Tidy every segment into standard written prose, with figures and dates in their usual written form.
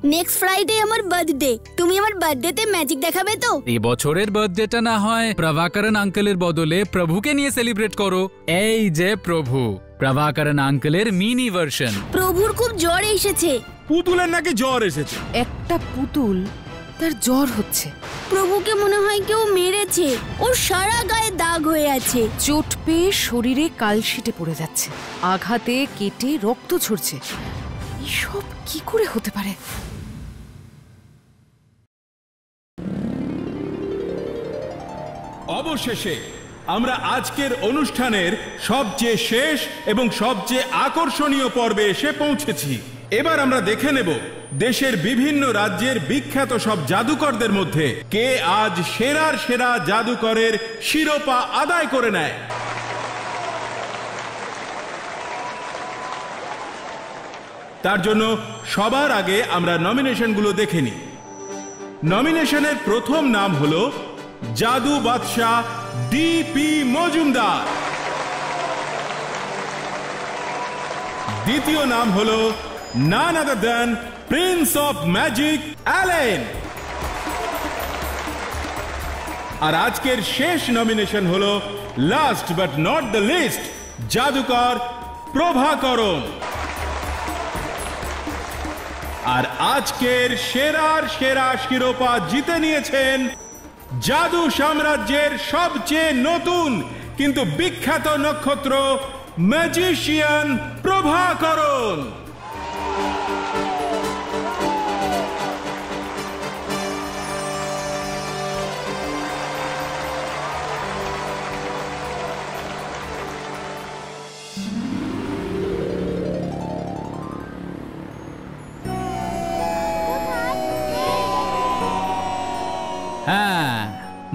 Next Friday আমার birthday. তুমি আমার বার্থডেতে ম্যাজিক দেখাবে তো? এই বছরের বার্থডেটা না হয় প্রভাকরণ আঙ্কেলের বদলে প্রভুকে নিয়ে সেলিব্রেট করো। এই যে প্রভু, প্রভাকরণ আঙ্কেলের মিনি ভার্সন। প্রভুর খুব জ্বর এসেছে। পুতুলের নাকি জ্বর এসেছে? একটা পুতুল, তার জ্বর হচ্ছে। প্রভুকে মনে হয় কেউ মেরেছে, ওর সারা গায়ে দাগ হয়ে আছে। চোট পেয়ে শরীরে কালশিটে পড়ে যাচ্ছে, আঘাতে কেটে রক্ত ঝরছে। এসব কি করে হতে পারে? অবশেষে আমরা আজকের অনুষ্ঠানের সবচেয়ে শেষ এবং সবচেয়ে আকর্ষণীয় পর্বে এসে পৌঁছেছি। এবার আমরা দেখে নেব দেশের বিভিন্ন রাজ্যের বিখ্যাত সব জাদুকরদের মধ্যে কে আজ সেরার সেরা জাদুকরের শিরোপা আদায় করে নেয়। তার জন্য সবার আগে আমরা নমিনেশনগুলো দেখে নিই। নমিনেশনের প্রথম নাম হলো জাদু বাদশাহ ডিপি মজুমদার। দ্বিতীয় নাম হলো none other than prince of magic Allen. আর আজকের শেষ নমিনেশন হলো last but not the list জাদুকর প্রভাকরণ। আর আজকের সেরার সেরা শিরোপা জিতে নিয়েছেন জাদু সাম্রাজ্যের সবচেয়ে নতুন কিন্তু বিখ্যাত নক্ষত্র ম্যাজিশিয়ান প্রভাকরণ। হ্যাঁ,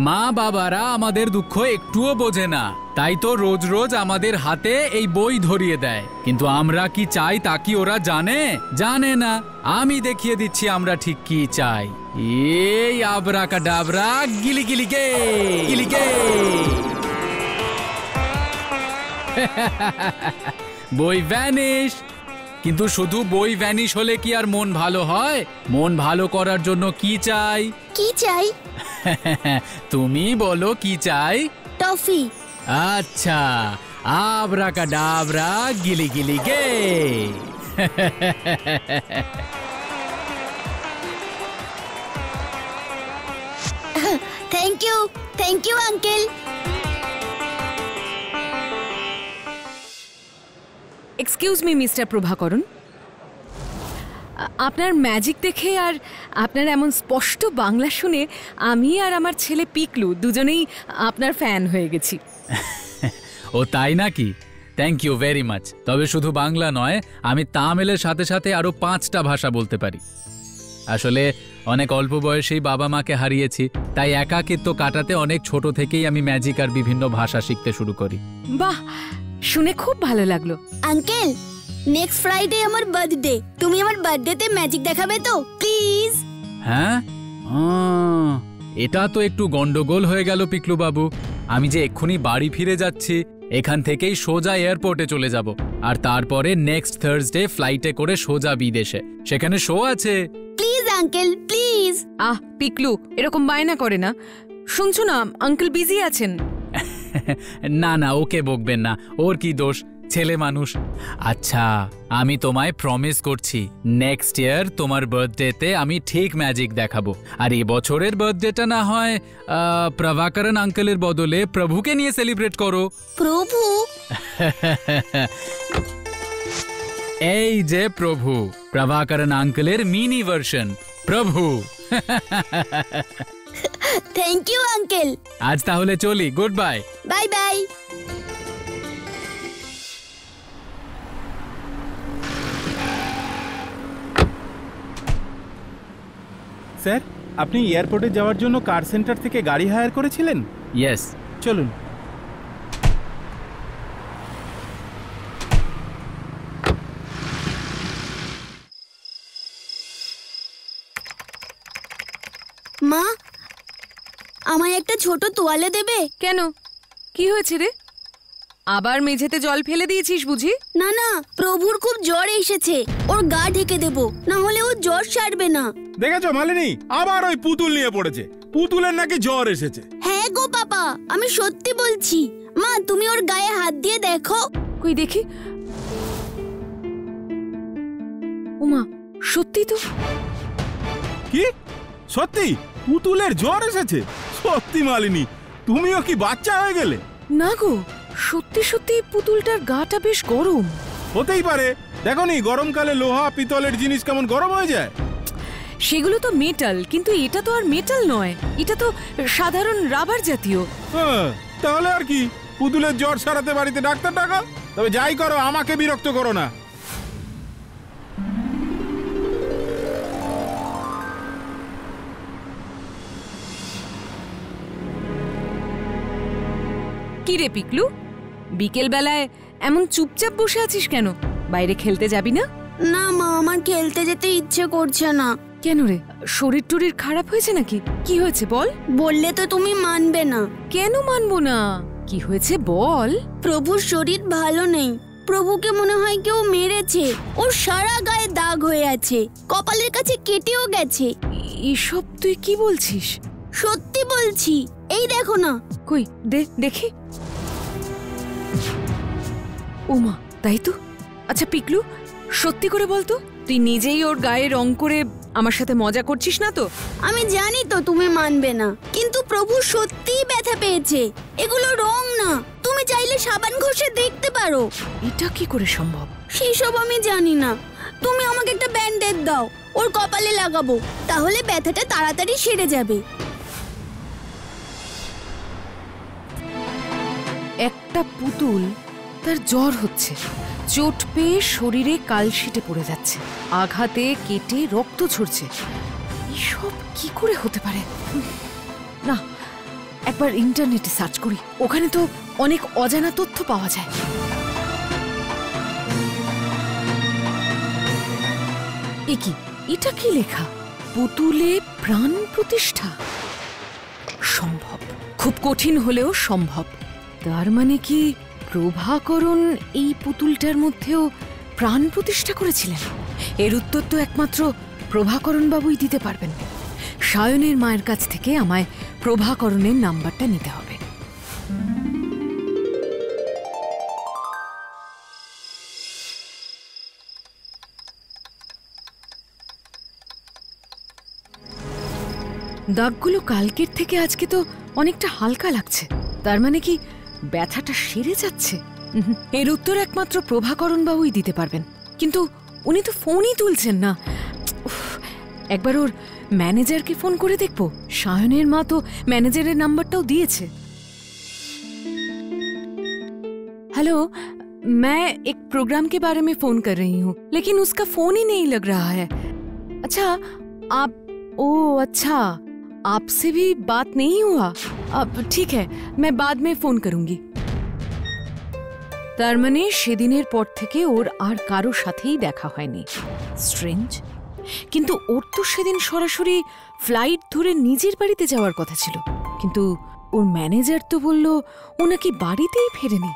মা বাবারা আমাদের দুঃখ একটুও বোঝে না, তাই তো রোজ রোজ আমাদের হাতে এই বই ধরিয়ে দেয়। কিন্তু আমরা কি চাই তা কি ওরা জানে? জানে না। আমি দেখিয়ে দিচ্ছি আমরা ঠিক কি চাই। এই আবরাকাডাবরা গিলি গিলি গে গিলি গে। বই ভ্যানিশ। কিন্তু শুধু বই ভ্যানিশ হলে কি আর মন ভালো হয়? মন ভালো করার জন্য কি চাই? কি চাই? তুমি বলো কি চাই? টফি। আচ্ছা, আবরাকাডাবরা গিলি গিলি গে। Thank you uncle. Excuse me mister Prabhakaran, আপনার ম্যাজিক দেখে আর আপনার এমন স্পষ্ট বাংলা শুনে আমি আর আমার ছেলে পিকলু দুজনেই আপনার ফ্যান হয়ে গেছি। ও তাই নাকি? Thank you very much. তবে শুধু বাংলা নয়, আমি তামিলের সাথে সাথে আরো 5টা ভাষা বলতে পারি। আসলে অনেক অল্প বয়সেই বাবা মাকে হারিয়েছি, তাই একাকিত্ব কাটাতে অনেক ছোট থেকেই আমি ম্যাজিক আর বিভিন্ন ভাষা শিখতে শুরু করি। বাহ, শুনে খুব ভালো লাগলো। আঙ্কেল, নেক্সট ফ্রাইডে আমার বার্থডে। তুমি আমার বার্থডেতে ম্যাজিক দেখাবে তো প্লিজ? হ্যাঁ, এটা তো একটু গন্ডগোল হয়ে গেল পিকলু বাবু। আমি যে এক্ষুনি বাড়ি ফিরে যাচ্ছি, এখান থেকেই সোজা এয়ারপোর্টে চলে যাব, আর তারপরে নেক্সট থার্সডে ফ্লাইটে করে সোজা বিদেশে। সেখানে শো আছে। Please uncle, please. পিকলু এরকম বায়না করে না। শুনছো না, আঙ্কেল বিজি আছেন। না না, ওকে বকবেন না, ওর কি দোষ, ছেলে মানুষ। আচ্ছা, আমি তোমায় প্রমিস করছি নেক্সট ইয়ার তোমার বার্থডেতে আমি ঠিক ম্যাজিক দেখাবো। আর এই বছরের বার্থডেটা না হয় প্রভাকরণ আঙ্কেলের বদলে প্রভুকে নিয়ে সেলিব্রেট করো। প্রভু? এই যে প্রভু, প্রভাকরণ আঙ্কেলের mini version Prabhu. Thank you uncle. আজ তাহলে চলি, good bye. Bye bye. Sir, আপনি এয়ারপোর্টে যাওয়ার জন্য কার সেন্টার থেকে গাড়ি হায়ার করেছিলেন? ইয়েস, চলুন। মা, আমায় একটা ছোট তোয়ালে দেবে? কেন, কি হয়েছে রে? আবার মেঝেতে জল ফেলে দিয়েছিস বুঝি? না না, প্রভুর খুব জ্বর এসেছে, ওর গা ঢেকে দেবো, না হলে ও জ্বর সারবে না। দেখেছো মালিনী, আবার ওই পুতুল নিয়ে পড়েছে। পুতুলের নাকি জ্বর এসেছে। হ্যাঁ গো পাপা, আমি সত্যি বলছি। মা, তুমি ওর গায়ে হাত দিয়ে দেখো। কই দেখি। ওমা, সত্যি তো। কি সত্যি পুতুলের জ্বর এসেছে? সত্যি মালিনী, তুমিও কি বাচ্চা হয়ে গেলে? না গো, সত্যি সত্যি পুতুলটার গাটা বেশ গরম। হতেই পারে, দেখোনি গরমকালে লোহা পিতলের জিনিস কেমন গরম হয়ে যায়। সেগুলো তো মেটাল, কিন্তু এটা তো আর মেটাল নয়, এটা তো সাধারণ রাবার জাতীয়। হ্যাঁ, তাহলে আর কি, পুতুলের জ্বর সারাতে বাড়িতে ডাক্তার ডাকা। তবে যাই করো, আমাকে বিরক্ত করো না। কি রে পিকলু, বিকেল বেলায় এমন চুপচাপ বসে আছিস কেন? বাইরে খেলতে যাবি না? না মা, আমার খেলতে যেতে ইচ্ছে করছে না। কেন রে, শরীর টরীর খারাপ হয়েছে নাকি? কি হয়েছে বল। বললে তো তুমি মানবে না। কেন মানবো না, কি হয়েছে বল। প্রভুর শরীর ভালো নেই। প্রভুকে মনে হয় কেউ মেরেছে। ওর সারা গায়ে দাগ হয়ে আছে, কপালের কাছে কেটেও গেছে। এসব তুই কি বলছিস? সত্যি বলছি, এই দেখো না। কই দেখি। ওমা, তাই তো। আচ্ছা পিকলু, সত্যি করে বলতো, তুই নিজেই ওর গায়ে রং করে আমার সাথে মজা করছিস না তো? আমি জানি তো তুমি মানবে না, কিন্তু প্রভু সত্যিই ব্যথা পেয়েছে। এগুলো রং না, তুমি চাইলে সাবান ঘষে দেখতে পারো। এটা কি করে সম্ভব? সেই সব আমি জানি না। তুমি আমাকে একটা ব্যান্ডেজ দাও, ওর কপালে লাগাবো, তাহলে ব্যথাটা তাড়াতাড়ি সেরে যাবে। একটা পুতুল, তার জ্বর হচ্ছে, চোট পেয়ে শরীরে কালশিটে পড়ে যাচ্ছে, আঘাতে কেটে রক্ত ঝরছে। এসব কি করে হতে পারে? না, একবার ইন্টারনেটে সার্চ করি, ওখানে তো অনেক অজানা তথ্য পাওয়া যায়। এটা কি লেখা? পুতুলে প্রাণ প্রতিষ্ঠা। সম্ভব, খুব কঠিন হলেও সম্ভব। তার মানে কি প্রভাকরণ এই পুতুলটার মধ্যেও প্রাণ প্রতিষ্ঠা করেছিলেন? এর উত্তর তো একমাত্র প্রভাকরণ বাবুই দিতে পারবেন। সায়নের মায়ের কাছ থেকে আমায় প্রভাকরণের নাম্বারটা নিতে হবে। দাগগুলো কালকের থেকে আজকে তো অনেকটা হালকা লাগছে। তার মানে কি ব্যথাটা সেরে যাচ্ছে? এর উত্তর একমাত্র প্রভাকরণ বাবুই দিতে পারবেন, কিন্তু উনি তো ফোনই তুলছেন না। একবার ওর ম্যানেজারকে ফোন করে দেখবো। সায়নের মা তো ম্যানেজারের নাম্বারটাও দিয়েছে। হ্যালো, मैं एक प्रोग्राम के बारे में फोन कर रही हूँ, लेकिन उसका फोन ही नहीं लग रहा है। अच्छा, आप अच्छा, आपसे भी बात नहीं हुआ? अब ठीक है, मैं बाद में फोन करूंगी। তার মানে সেদিনের পর থেকে ওর আর কারো সাথেই দেখা হয়নি। স্ট্রেঞ্জ। কিন্তু ওর তো সেদিন সরাসরি ফ্লাইট ধরে নিজের বাড়িতে যাওয়ার কথা ছিল, কিন্তু ওর ম্যানেজার তো বলল ও নাকি বাড়িতেই ফেরেনি।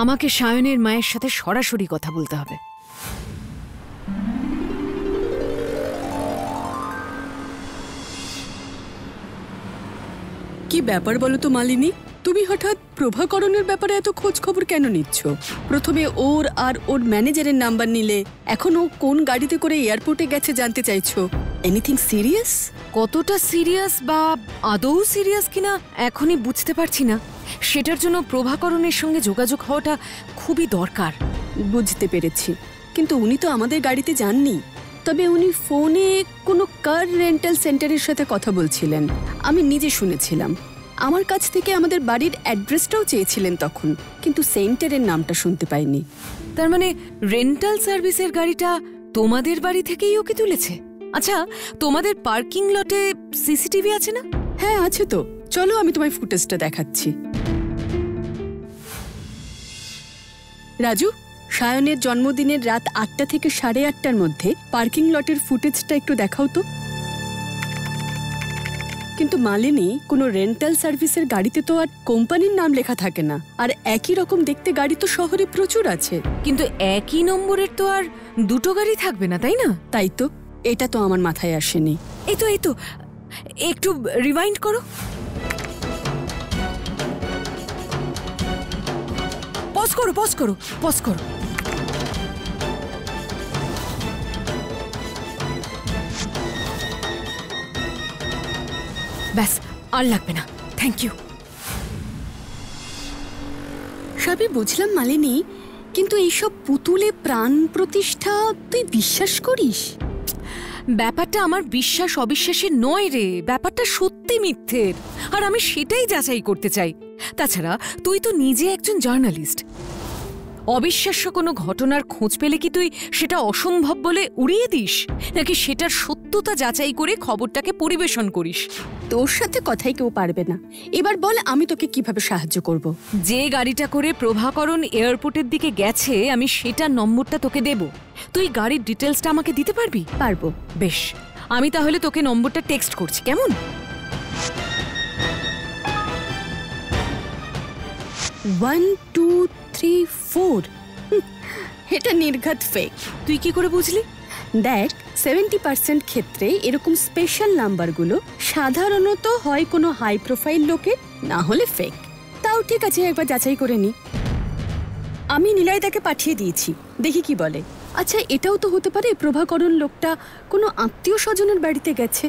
আমাকে সায়নের মায়ের সাথে সরাসরি কথা বলতে হবে। কি ব্যাপার বলো তো মালিনী, তুমি হঠাৎ প্রভাকরণের ব্যাপারে এত খোঁজ খবর কেন নিচ্ছ? প্রথমে ওর আর ওর ম্যানেজারের নাম্বার নিলে, এখন ও কোন গাড়িতে করে এয়ারপোর্টে গেছে জানতে চাইছো। Anything serious? কতটা সিরিয়াস বা আদৌ সিরিয়াস কিনা এখনই বুঝতে পারছি না। সেটার জন্য প্রভাকরণের সঙ্গে যোগাযোগ হওয়াটা খুবই দরকার। বুঝতে পেরেছি, কিন্তু উনি তো আমাদের গাড়িতে যাননি। তবে উনি ফোনে কোনো কার রেন্টাল সেন্টারের সাথে কথা বলছিলেন, আমি নিজে শুনেছিলাম। আমার কাছ থেকে আমাদের বাড়ির অ্যাড্রেসটাও চেয়েছিলেন তখন, কিন্তু সেন্টারের নামটা শুনতে পাইনি। তার মানে রেন্টাল সার্ভিসের গাড়িটা তোমাদের বাড়ি থেকেই ওকে তুলেছে? আচ্ছা, তোমাদের পার্কিং লটে সিসিটিভি আছে না? হ্যাঁ আছে তো, চলো আমি তোমায় ফুটেজটা দেখাচ্ছি। রাজু, সায়নের জন্মদিনের রাত ৮টা থেকে ৮:৩০টার মধ্যে পার্কিং লটের ফুটেজটা একটু দেখাও তো। কিন্তু মালিনী, কোনো রেন্টাল সার্ভিসের গাড়িতে তো আর কোম্পানির নাম লেখা থাকে না। আর একই রকম দেখতে গাড়ি তো শহরে প্রচুর আছে। কিন্তু একই নম্বরের তো আর দুটো গাড়ি থাকবে না, তাই না? তাই তো, এটা তো আমার মাথায় আসেনি। এই তো একটু রিমাইন্ড করো। পজ করো। ব্যাস, আর লাগবে না, থ্যাংক ইউ। সবই বুঝলাম মালিনী, কিন্তু এইসব পুতুলে প্রাণ প্রতিষ্ঠা তুই বিশ্বাস করিস? ব্যাপারটা আমার বিশ্বাস অবিশ্বাসের নয় রে, ব্যাপারটা সত্যি মিথ্যের, আর আমি সেটাই যাচাই করতে চাই। তাছাড়া তুই তো নিজে একজন জার্নালিস্ট। অবিশ্বাস্য কোনো ঘটনার খোঁজ পেলে কি তুই সেটা অসম্ভব বলে উড়িয়ে দিস, নাকি সেটার সত্যতা যাচাই করে খবরটাকে পরিবেশন করিস? তোর সাথে কথাই কেউ পারবে না। এবার বল, আমি তোকে কিভাবে সাহায্য করব? যে গাড়িটা করে প্রভাকরণ এয়ারপোর্টের দিকে গেছে, আমি সেটার নম্বরটা তোকে দেব। তুই গাড়ির ডিটেলসটা আমাকে দিতে পারবি? পারবো। বেশ, আমি তাহলে তোকে নম্বরটা টেক্সট করছি, কেমন? 1 2 3 4। এটা নির্ঘাত ফেক। তুই কি করে বুঝলি? দেখ, 70% ক্ষেত্রে এরকম স্পেশাল নাম্বারগুলো সাধারণত হয় কোনো হাই প্রোফাইল লোকের, না হলে ফেক। তাও ঠিক আছে, একবার যাচাই করে নি। আমি নিলয়দাকে পাঠিয়ে দিয়েছি, দেখি কি বলে। আচ্ছা, এটাও তো হতে পারে প্রভাকরণ লোকটা কোনো আত্মীয় স্বজনের বাড়িতে গেছে।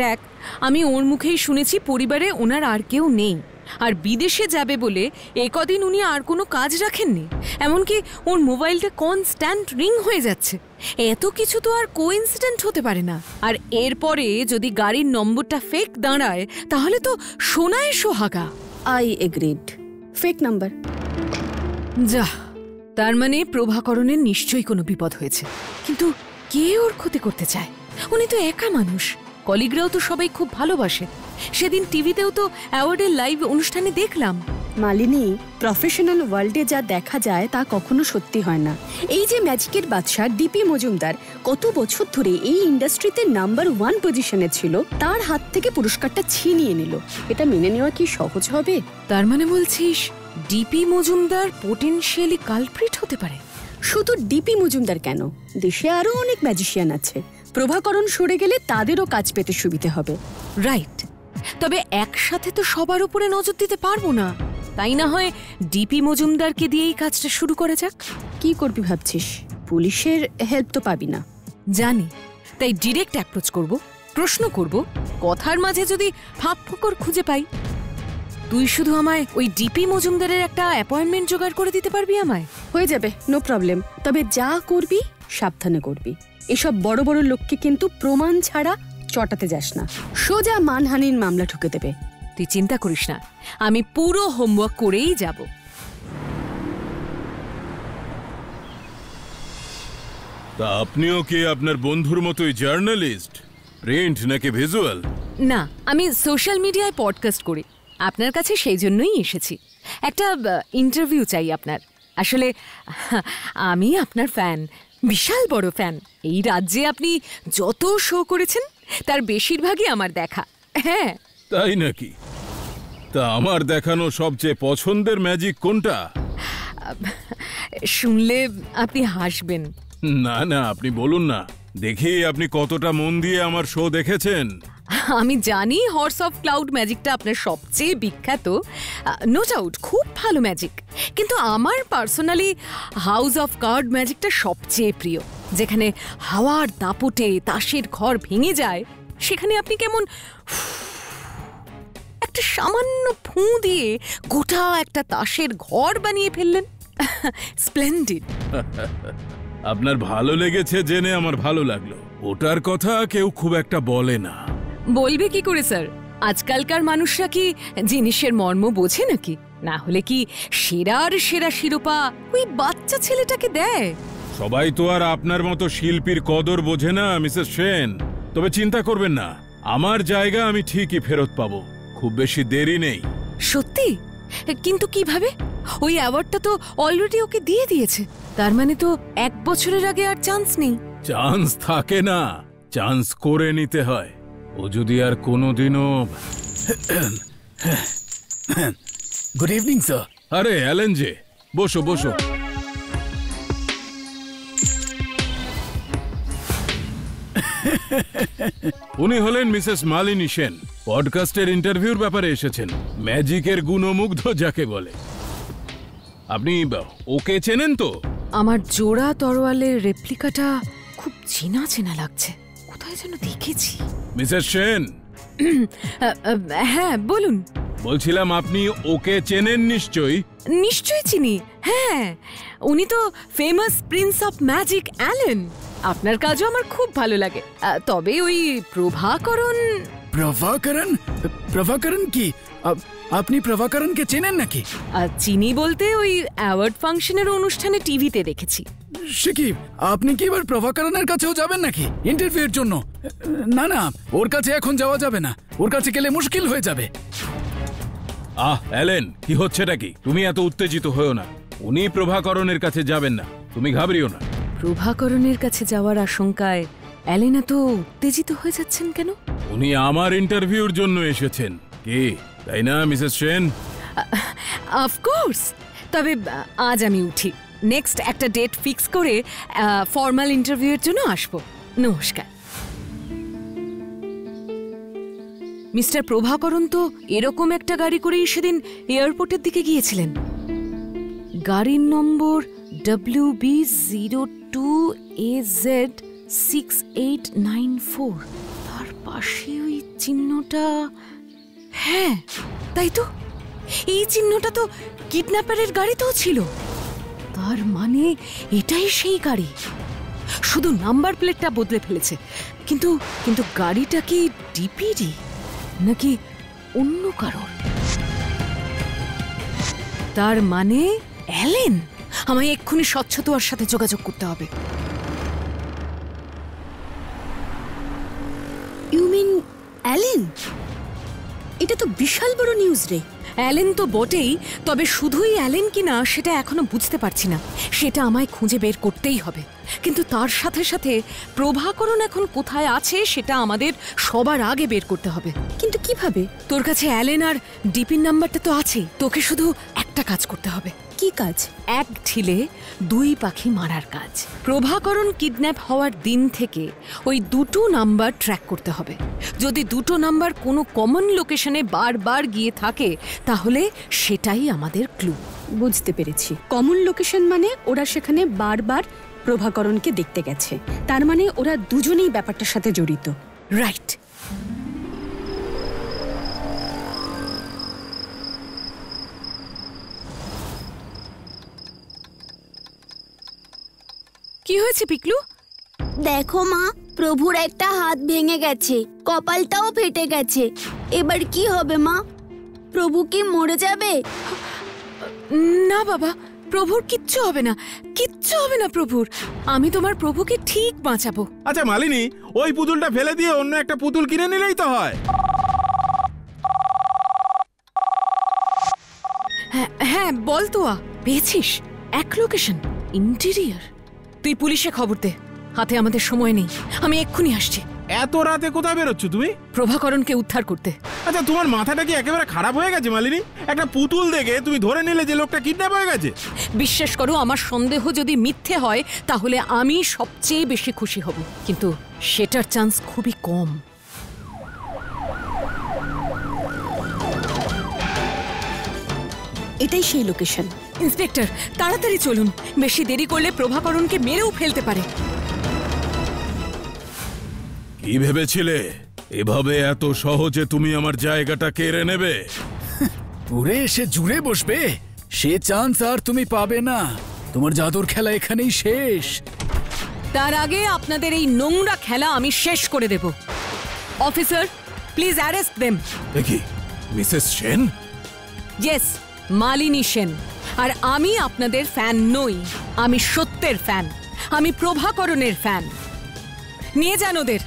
দেখ, আমি ওর মুখেই শুনেছি পরিবারে ওনার আর কেউ নেই, আর বিদেশে যাবে বলে একদিন উনি আর কোনো কাজ রাখেননি। এমনকি ওর মোবাইলটা কনস্ট্যান্ট রিং হয়ে যাচ্ছে। এত কিছু তো আর কোইন্সিডেন্ট হতে পারে না। আর এরপরে যদি গাড়ির নম্বরটা ফেক দাঁড়ায়, তাহলে তো সোনায় সোহাগা। I agreed, fake number. যা, তার মানে প্রভাকরণের নিশ্চয়ই কোনো বিপদ হয়েছে। কিন্তু কে ওর ক্ষতি করতে চায়? উনি তো একা মানুষ, কলিগরাও তো সবাই খুব ভালোবাসে। সেদিন টিভিতেও তো অ্যাওয়ার্ডের লাইভ অনুষ্ঠানে দেখলাম। মালিনী, প্রফেশনাল ওয়ার্ল্ডে যা দেখা যায় তা কখনো সত্যি হয় না। এই যে ম্যাজিকের বাদশা ডিপি মজুমদার কত বছর ধরে এই ইন্ডাস্ট্রিতে নাম্বার 1 পজিশনে ছিল, তার হাত থেকে পুরস্কারটা ছিনিয়ে নিল। এটা মেনে নেওয়া কি সহজ হবে? তার মানে বলছিস ডিপি মজুমদার পোটেনশিয়ালি কালপ্রিট হতে পারে? শুধু ডিপি মজুমদার কেন, দেশে আরো অনেক ম্যাজিশিয়ান আছে। প্রভাকরণ সরে গেলে তাদেরও কাজ পেতে সুবিধে হবে। রাইট, তবে একসাথে তো সবার উপরে নজর দিতে পারবো না। তাই না হয় ডিপি মজুমদারকে দিয়েই কাজটা শুরু করা যাক। কি করবি ভাবছিস? পুলিশের হেল্প তো পাবি না। জানি, তাই ডিরেক্ট অ্যাপ্রোচ করব, প্রশ্ন করব, কথার মাঝে যদি ফাঁক ফোকর খুঁজে পাই। তুই শুধু আমায় ওই ডিপি মজুমদারের একটা অ্যাপয়েন্টমেন্ট জোগাড় করে দিতে পারবি আমায়? হয়ে যাবে, নো প্রবলেম। তবে যা করবি সাবধানে করবি। এসব বড় বড় লোককে কিন্তু প্রমাণ ছাড়া চটাতে যাস না, সোজা মানহানির মামলা ঠুকে দেবে। তুই চিন্তা করিস না, আমি পুরো হোমওয়ার্ক করেই যাব। তা আপনিও কি আপনার বন্ধুর মতোই জার্নালিস্ট, প্রিন্ট নাকি ভিজুয়াল? না, আমি সোশ্যাল মিডিয়ায় পডকাস্ট করি। আপনার কাছে সেই জন্যই এসেছি। একটা ইন্টারভিউ চাই আপনার। আসলে আমি আপনার ফ্যান, বিশাল বড় ফ্যান। এই রাজ্যে আপনি যত শো করেছেন তার বেশিরভাগই আমার দেখা। হ্যাঁ। তাই নাকি? তা আমার দেখানো সবচেয়ে পছন্দের ম্যাজিক কোনটা? শুনলে আপনি হাসবেন। না না, আপনি বলুন না, দেখি আপনি কতটা মন দিয়ে আমার শো দেখেছেন। আমি জানি হর্স অফ ক্লাউড ম্যাজিকটা আপনার সবচেয়ে বিখ্যাত, নো ডাউট, খুব ভালো ম্যাজিক। কিন্তু আমার পার্সোনালি হাউস অফ কার্ড ম্যাজিকটা সবচেয়ে প্রিয়। যেখানে হাওয়ার দাপটে তাসের ঘর ভেঙে যায়, সেখানে আপনি কেমন একটা সামান্য ফু দিয়ে গোটা একটা তাসের ঘর বানিয়ে ফেললেন। স্প্লেন্ডিড। আপনার ভালো লেগেছে জেনে আমার ভালো লাগলো। ওটার কথা কেউ খুব একটা বলে না। বলবে কি করে স্যার? আজকালকার মানুষরা কি জিনিসের মর্ম বোঝে নাকি? না হলে কি সেরার সেরা শিরোপা ওই বাচ্চা ছেলেটাকে দেয়? সবাই তো আর আপনার মতো শিল্পীর কদর বোঝে না মিসেস সেন। তবে চিন্তা করবেন না, আমার জায়গা আমি ঠিকই ফেরত পাবো, খুব বেশি দেরি নেই। সত্যি? কিন্তু কিভাবে? ওই অ্যাওয়ার্ডটা তো অলরেডি ওকে দিয়ে দিয়েছে। তার মানে তো 1 বছরের আগে আর চান্স নেই। চান্স থাকে না, চান্স করে নিতে হয়। ও যদি আর কোনোদিনও... গুড ইভিনিং স্যার। আরে অ্যালেন যে, বসো বসো। উনি হলেন মিসেস মালিনী সেন, পডকাস্টের ইন্টারভিউর ব্যাপারে এসেছেন। ম্যাজিকের গুণমুগ্ধ যাকে বলে। আপনি ওকে চেনেন তো? আমার জোড়া তরোয়ালের রেপ্লিকাটা খুব চেনা চেনা লাগছে, কোথায় যেন দেখেছি। মিসেস সেন, হ্যাঁ বলুন। বলছিলাম আপনি ওকে চেনেন নিশ্চয়ই? নিশ্চয়ই চিনি, হ্যাঁ। উনি তো famous prince of magic Allen. আপনার কাজও আমার খুব ভালো লাগে। তবে ওই প্রভাকরণ... প্রভাকরণ কি? আপনি প্রভাকরণকে চেনেন নাকি? চিনি বলতে ওই অ্যাওয়ার্ড ফাংশনের অনুষ্ঠানে টিভিতে দেখেছি। সে কি, আপনি কি এবার প্রভাকরণের কাছেও যাবেন নাকি ইন্টারভিউর জন্য? না না, ওর কাছে এখন যাওয়া যাবে না, ওর কাছে গেলে মুশকিল হয়ে যাবে। অ্যালেন, কি হচ্ছেটা কি? তুমি এত উত্তেজিত হয়েও না। উনি প্রভাকরণের কাছে যাবেন না, তুমি ঘাবড়িও না। প্রভাকরণের কাছে যাওয়ার আশঙ্কায় অ্যালেন এত উত্তেজিত হয়ে যাচ্ছেন কেন? উনি আমার ইন্টারভিউর জন্য এসেছেন, কি তাই না মিসেস সেন? অফকোর্স। তবে আজ আমি উঠি, নেক্সট একটা ডেট ফিক্স করে ফর্মাল ইন্টারভিউয়ের জন্য আসবো। নমস্কার। মিস্টার প্রভাকরণ তো এরকম একটা গাড়ি করেই সেদিন এয়ারপোর্টের দিকে গিয়েছিলেন। গাড়ির নম্বর WB02AZ6894। তার পাশে ওই চিহ্নটা... হ্যাঁ তাই তো, এই চিহ্নটা তো কিডন্যাপারের গাড়িতেও ছিল। তার মানে এটাই সেই গাড়ি, শুধু নাম্বার প্লেটটা বদলে ফেলেছে। কিন্তু কিন্তু গাড়িটা কি ডিপিডি নাকি অন্য কারোর? তার মানে অ্যালেন। আমায় এক্ষুনি স্বচ্ছতার সাথে যোগাযোগ করতে হবে। You mean Allen? এটা তো বিশাল বড় নিউজ রে। অ্যালেন তো বটেই, তবে শুধুই অ্যালেন কিনা সেটা এখনো বুঝতে পারছি না। সেটা আমায় খুঁজে বের করতেই হবে। কিন্তু তার সাথে সাথে প্রভাকরণ এখন কোথায় আছে সেটা আমাদের সবার আগে বের করতে হবে। কিন্তু কিভাবে? তোর কাছে অ্যালেন আর ডিপির নাম্বারটা তো আছে, তোকে শুধু একটা কাজ করতে হবে। কি কাজ? এক ঢিলে দুই পাখি মারার কাজ। প্রভাকরণ কিডন্যাপ হওয়ার দিন থেকে ওই দুটো নাম্বার ট্র্যাক করতে হবে। যদি দুটো নাম্বার কোনো কমন লোকেশনে বারবার গিয়ে থাকে তাহলে সেটাই আমাদের ক্লু। বুঝতে পেরেছি। কমন লোকেশন মানে ওরা সেখানে বারবার প্রভাকরণকে দেখতে গেছে, তার মানে ওরা দুজনেই ব্যাপারটার সাথে জড়িত। রাইট। কি হয়েছে পিকলু? দেখো মা, প্রভুর একটা হাত ভেঙে গেছে, কপালটাও ফেটে গেছে। এবার কি হবে মা? প্রভু কি মরে যাবে? না বাবা, প্রভুর কিচ্ছু হবে না, কিচ্ছু হবে না প্রভুর। আমি তোমার প্রভুকে ঠিক বাঁচাবো। আচ্ছা মালিনী, ওই পুতুলটা ফেলে দিয়ে অন্য একটা পুতুল কিনে নিলেই তো হয়। হ্যাঁ বল তোয়া, পেয়েছিস? এক লোকেশন, ইন্টেরিয়র। তুই পুলিশে খবর দে, হাতে আমাদের সময় নেই। আমি এক্ষুনি আসছি। এত রাতে কোথায় বেরোচ্ছ তুমি? প্রভাকরণকে উদ্ধার করতে। আচ্ছা, তোমার মাথাটা কি একেবারে খারাপ হয়ে গেছে মালিনী? একটা পুতুল দেখে তুমি ধরে নিলে যে লোকটা কিডন্যাপ হয়ে গেছে? বিশ্বাস করো, আমার সন্দেহ যদি মিথ্যে হয় তাহলে আমি সবচেয়ে বেশি খুশি হব, কিন্তু সেটার চান্স খুবই কম। এটাই সেই লোকেশন। ইন্সপেক্টর, তাড়াতাড়ি চলুন, বেশি দেরি করলে প্রভাকরণকে মেরেও ফেলতে পারে। কি ভেবেছিলে এভাবে এত সহজে তুমি আমার জায়গাটা কেড়ে নেবে? উড়ে এসে জুড়ে বসবে, সে চান্স আর তুমি পাবে না। তোমার জাদুর খেলা এখানেই শেষ। তার আগে আপনাদের এই নোংরা খেলা আমি শেষ করে দেব। Officer, please arrest them. দেখি, মিসেস সেন? ইয়েস, মালিনী সেন। আর আমি আপনাদের ফ্যান নই, আমি সত্যের ফ্যান, আমি প্রভাকরণের ফ্যান। নিয়ে যান ওদের।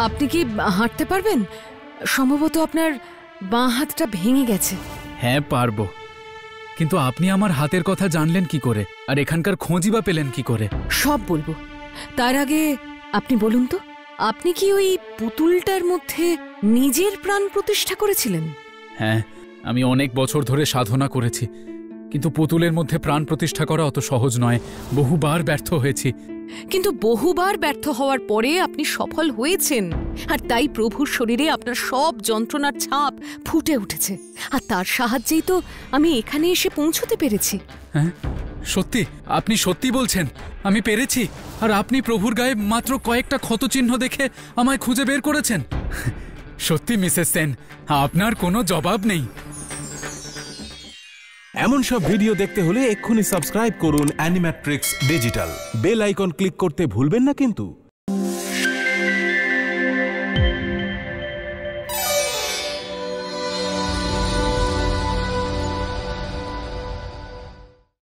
আপনি কি হাঁটতে পারবেন? সম্ভবত আপনার বাঁ হাতটা ভেঙে গেছে। হ্যাঁ পারবো, কিন্তু আপনি আমার হাতের কথা জানলেন কি করে, আর এখানকার খোঁজই বা পেলেন কি করে? সব বলবো, তার আগে আপনি বলুন তো, আপনি কি ওই পুতুলটার মধ্যে নিজের প্রাণ প্রতিষ্ঠা করেছিলেন? হ্যাঁ, আমি অনেক বছর ধরে সাধনা করেছি, কিন্তু পুতুলের মধ্যে প্রাণ প্রতিষ্ঠা করা অত সহজ নয়। বহুবার ব্যর্থ হয়েছি। কিন্তু বহুবার ব্যর্থ হওয়ার পরে আপনি সফল হয়েছেন, আর তাই প্রভুর শরীরে আপনার সব যন্ত্রণার ছাপ ফুটে উঠেছে, আর তার সাহায্যেই তো আমি এখানে এসে পৌঁছতে পেরেছি। হ্যাঁ, সত্যি? আপনি সত্যি বলছেন আমি পেরেছি? আর আপনি প্রভুর গায়ে মাত্র কয়েকটা ক্ষতচিহ্ন দেখে আমায় খুঁজে বের করেছেন? সত্যি মিসেস সেন, আপনার কোনো জবাব নেই। এমন সব ভিডিও দেখতে হলে এক্ষুনি সাবস্ক্রাইব করুন Animatrix digital. Bell icon click করতে ভুলবেন না কিন্তু।